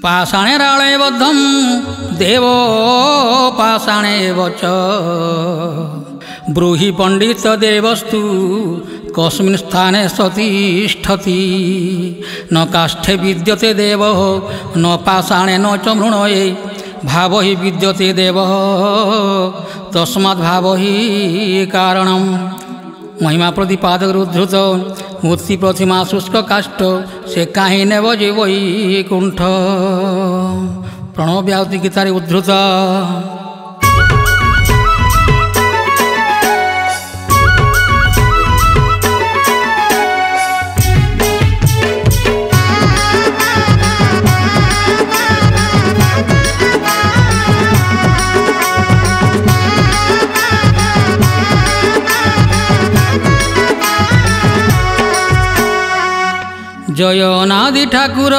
पाषाणे राळे बद्धं देवो पाषाणे वच ब्रूहि पंडित देवस्तु कस्मिन् स्थाने सतिष्ठति न काष्ठे विद्यते देवः न पाषाणे न च मृणये भाव हि विद्यते देवः तस्माद् भाव हि कारणम् महिमा प्रतिपादक उद्धृत मूर्ति प्रतिमा शुष्क काष्ठ से कहीं नेब जे वैकुंठ प्रणव व्याहति गीतारे उद्धृत। जय अनादि ठाकुर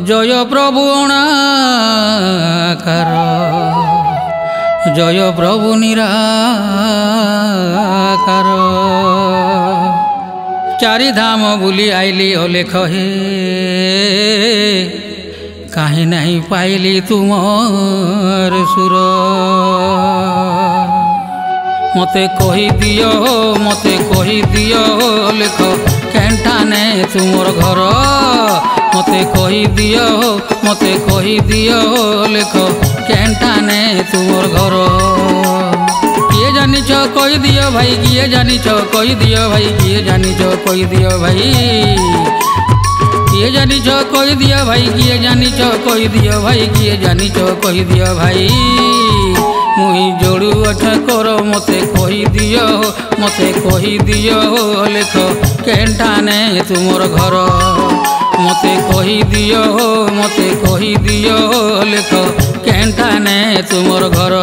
जय प्रभु अनाकार जय प्रभु निराकार चारि धाम बुली आइली अलेख हे कहीं नहीं पाइली तुमर सुर मते कही दियो लेख केन्टाने तुमर घर मते कही दियो लेख केन्टाने तुमर घर किए जानिछ कही दियो भाई किए जानिछ कही दियो भाई किए जानिछ कही दियो भाई किए जानिछ कही दियो भाई किए जानिछ कही दियो भाई किए जानिछ कही दियो भाई मुई जोड़ू अच्छा करो मते कही दियो लेख केन्टाने तुमर घर मते कही दियो लेख केन्टाने तुमर घर।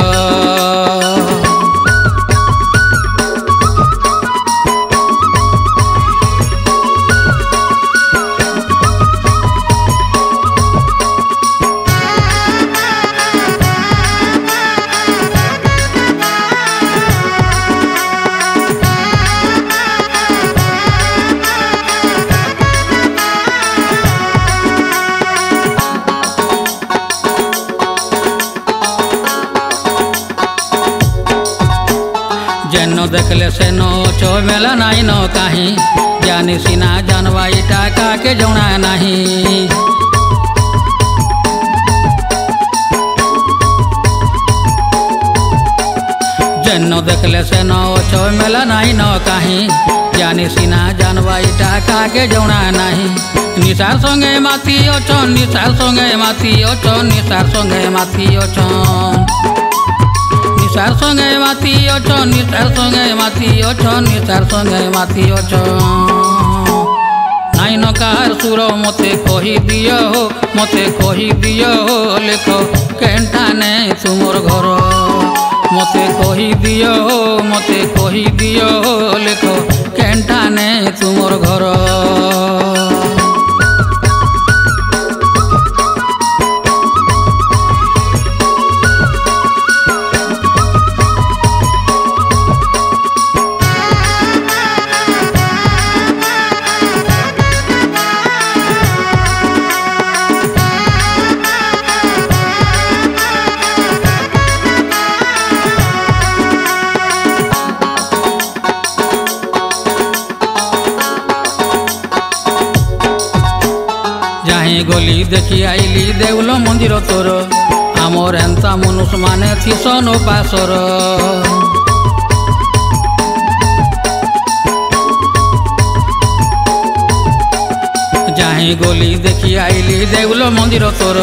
जेनो देखले से नो चो मेला नाई नो कहीं जानी सीना जानवाई टाका के जोना नहीं जेनो देखले से नो चो मेला नाई नो कहीं जानी सीना जानवाई टाका के जोना नहीं निसार संगे माती अचन निसार संगे माती अचन निसार संगे माती अचन निसार संगे माती अचन निसार संगे माती अचन निसार संगे माती अचन नाई नकार सुर मते कही दियो लेख केन्टाने तुमर घर मते कही दियो लेख केन्टाने तुमर घर। जाही गली देखी आइली देउल मंदिर तोर आमर एंता मनुष्य माने थीसन उपासर जाही गली देखी आइली देउल मंदिर तोर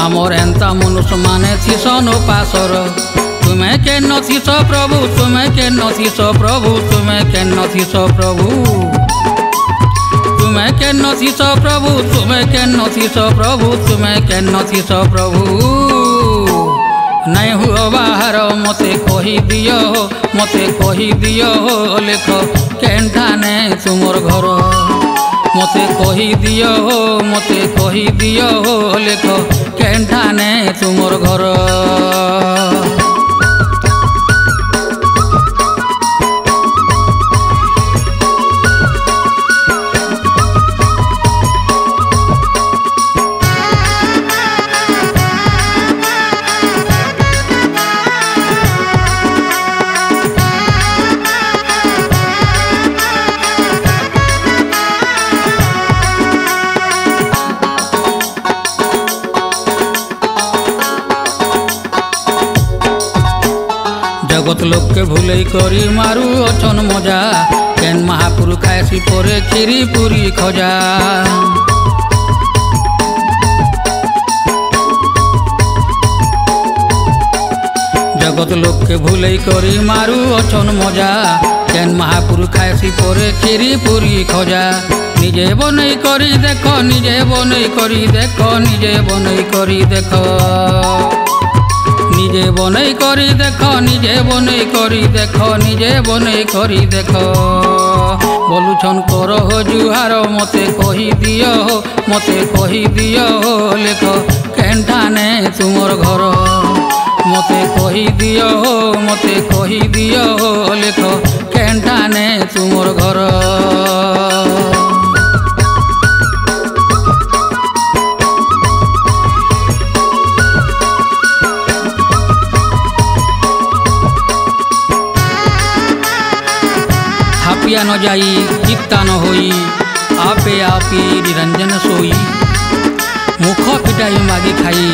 आमर एंता मनुष्य माने थीसन उपासर तुम्हें के नथीस प्रभु तुम्हें के नथीस प्रभु तुम्हें के नथीस प्रभु तुम्हें के नथीस प्रभु तुम्हें के नथीस प्रभु तुम्हें के नथीस प्रभु नहीं हुआ बाहर मते कही दियो लेख केन्टाने तुमर घर मते कही दियो लेख केन्टाने तुमर घर। जगत लोक के भूले करी मारू अछन मजा केन महापुरु खाएसी परे खीरी पूरी खजा जगत लोक के भूले करी मारू अछन मजा केन महापुरु खाएसी परे खीरी पूरी खजा निजे बनई करी देख निजे बनई करी देख निजे बनई करी देख निजे बनई करी देख निजे बनई करी देख निजे बनई करी देख बोलुछन कर हो जुहार मते कही दियो मते कही दियो लेख केन्ठाने तुमर घर मते कही दियो मते कही दियो लेख केन्ठाने तुमर घर थापिया न जाई चित्ता न होई आपे आपी निरंजन सोई मुख फिटाई मागी खाई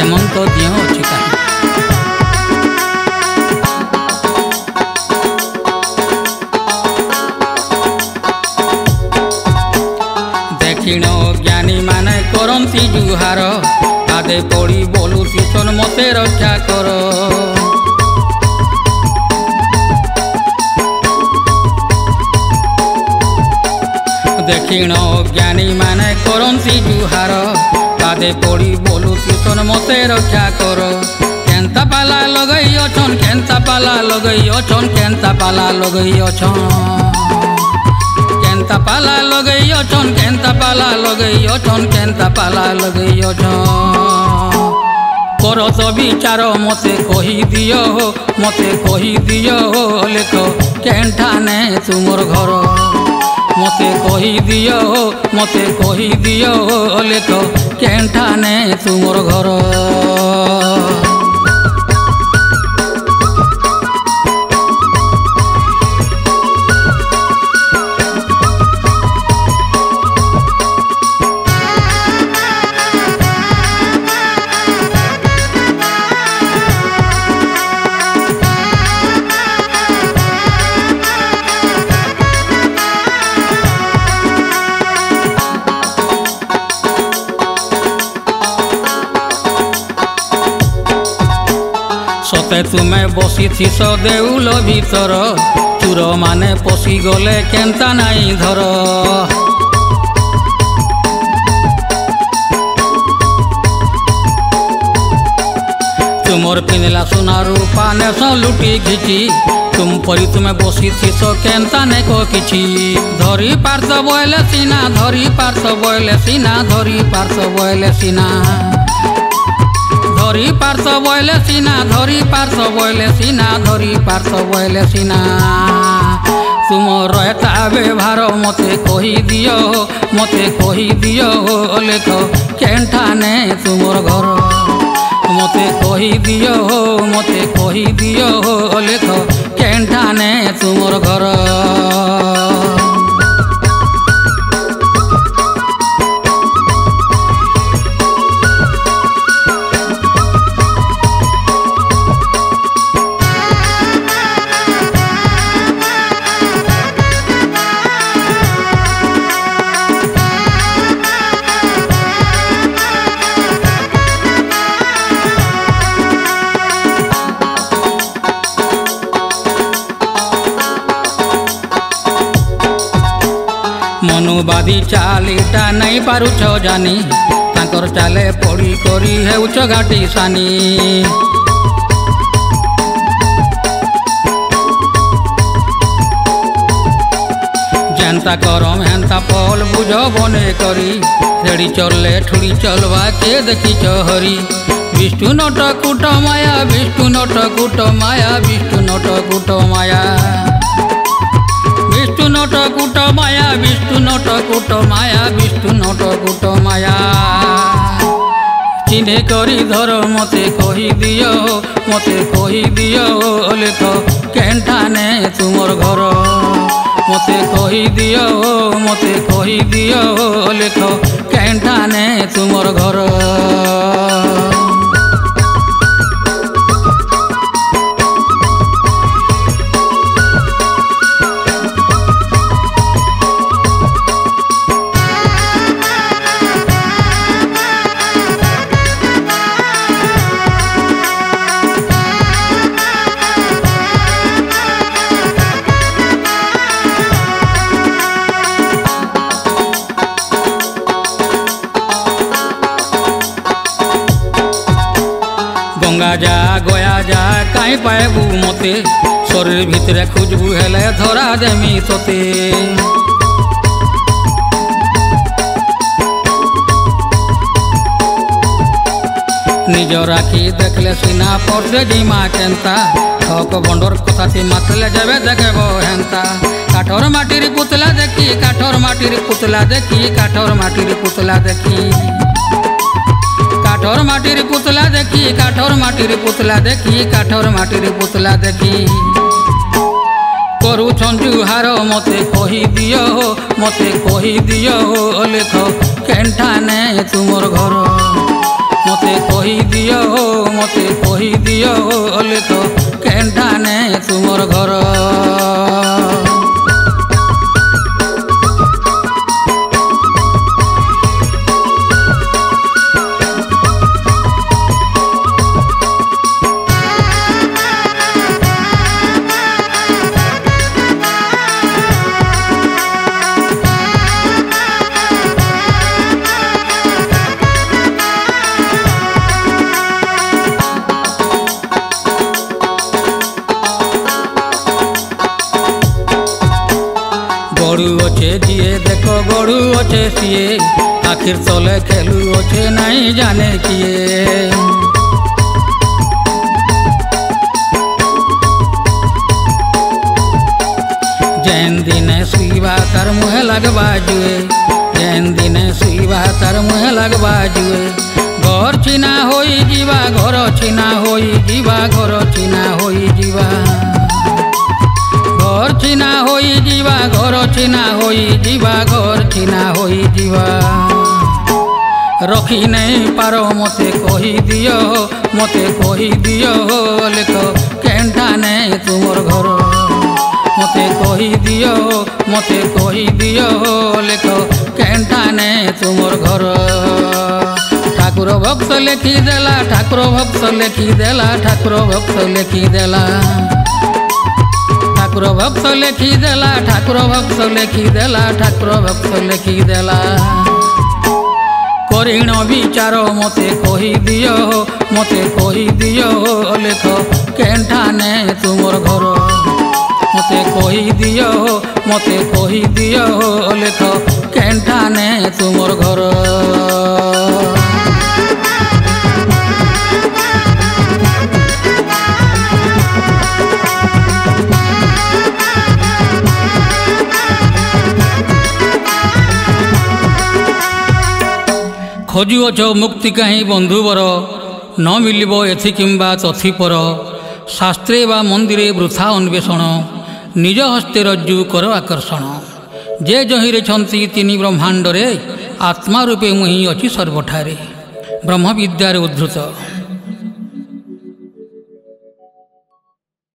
एमन तो दियो अछि काई देखिण ज्ञानी माने करंती जुहार आदे पड़ी बोलू तीसन मते रक्षा कर देखिण ज्ञानी माने करंती जुहार पादे पड़ी बोलू तीसन मते रक्षा कर केन्ता पाला लगई अछन केन्ता पाला लगई अछन केन्ता पाला लगई अछन केन्ता पाला लगई अछन केन्ता पाला लगई अछन केन्ता पाला लगई अछन करत विचार मते कही दियो लेख केन्ठाने तुमर घर मते कही दियो लेख केन्ठाने तुमर घर सते तुम्हें बसी थीस देउल भीतर चूर माने पशी गले केन्ता नाई धर तुमर पिंधला सोना रूपा नेस लुटी घिची तुम परी तुम्हें बसी थीस केन्ता ने को किछि धरी पार्थ बोले सीना धरी पार्थ बोले सीना धरी पार्थ बोले सीना धरी पार्थ बोले सीना धरी पार्थ बोले सीना धरी पार्थ बोले सीना तुम रहता व्यवहार मते कही दियो लेख केन्ठाने तुमर घर मते कही दियो लेख केन्ठाने तुमर घर मनुवादी चालीटा नहीं पारुछ जानी तांकर चाले पड़ी करी हेउछ घाटी सानी जेन्ता करम हेन्ता पल बुझ बने करी रेड़ी चलले ठुड़ी चलवा के देखी चहरी विष्णु नट कूट माया विष्णु नट कूट माया विष्णु नट कूट माया विष्णु नट कूट माया विष्णु नट कूट माया विष्णु नट कूट माया चिन्हे करी धर मते कही दियो लेख केन्ठाने तुमर घर मते कही दियो लेख केन्ठाने तुमर घर गंगा जा गया जा कहीं पाएबू मते शरीर भितरे खोजबू हेले धरा देमी तोते निजर आखि देखले सीना पड़ते जिमा केन्ता ठक बंडर कथाती मातले जाबे देखेब हेन्ता काठर माटिर पुतला देखी काठर माटिर पुतला देखी काठर माटिर पुतला देखी काठर माटिर पुतला देखी काठर माटिर पुतला देखी काठर माटिर पुतला देखी करू जुहार मते कही दियो हो लेख केन्टा ने तुमर घर मते कही दियो हो लेख केन्टा ने तुमर घर गड़ू अच्छे जिए देख गड़ू अच्छे सीए आखिर तले खेलू अच्छे नहीं जाने किए जैन दिने सुईबा तार मुहे लगवा जुए जैन दिने सुईबा तार मुहे लगवा जुए घर छिना होई जीवा घर छिना होई जीवा घर छिना होई जीवा घर छिना होई जीवा घर छिना होई जीवा घर छिना होई जीवा रखी नहीं पारो मते कही दियो हो लेख केन्टा ने तुमर घर मते कही दियो हो लेख केन्टा ने तुमर घर ठाकुर भक्त लेखी देला ठाकुर भक्त लेखी देला ठाकुर भक्त लेखी देला ठाकुर भक्त लेखी देला ठाकुर भक्त लेखी देला ठाकुर भक्त लेखी देला करीण विचार मते कही दियो हो लेख केन्टा ने तुमर घर मते कही दियो हो लेख केन्टा ने तुमर घर खोजुअछ मुक्ति कहीं बंधुवर न मिलिब एथि किंबा तथि पर शास्त्रे वा मंदिरे वृथा अन्वेषण निज हस्ते रज्जु कर आकर्षण जे जहिरे छंती तिनि ब्रह्मांडरे आत्मा रूपे मुहि अछि सर्वठारे ब्रह्म विद्यारे उद्धृत।